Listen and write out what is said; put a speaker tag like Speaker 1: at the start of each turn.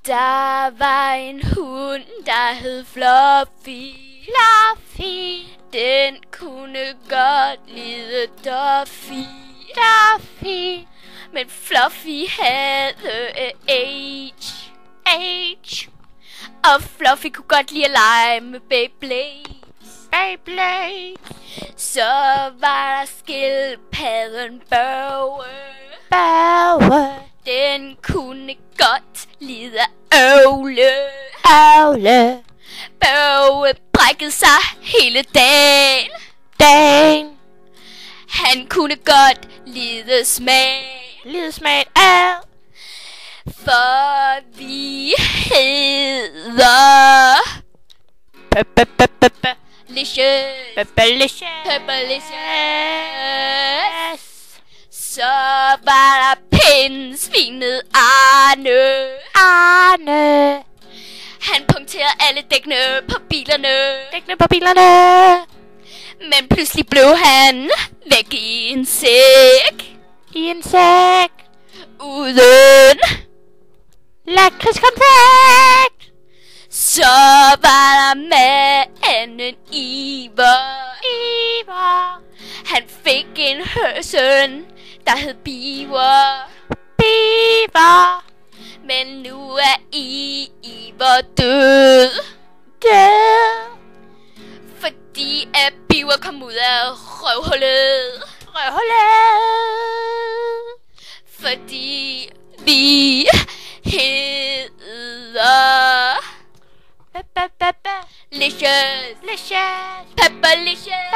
Speaker 1: Der var en hund, der hed Fluffy.
Speaker 2: Fluffy.
Speaker 1: Den kunne godt lide Duffy.
Speaker 2: Duffy.
Speaker 1: Men Fluffy havde age. Og Fluffy kunne godt lide at lege med Beyblades. Så var der skildpadden Børge. Den kunne godt lide at øvle. Børge brækkede sig hele dagen. Han kunne godt lide smag. For vi hedder Pepperlicious. Så var der pindsvinet Arne. Han punkterede alle dækkene på bilerne. Men pludselig blev han væk i en sæk. Uden
Speaker 2: lakridskonfekt.
Speaker 1: så var der manden Iver. Han fik en søn, der hed Beaver. Men nu er Iver død. Fordi at Beaver kom ud af røvhullet. Fordi vi hedder Pepperlicious.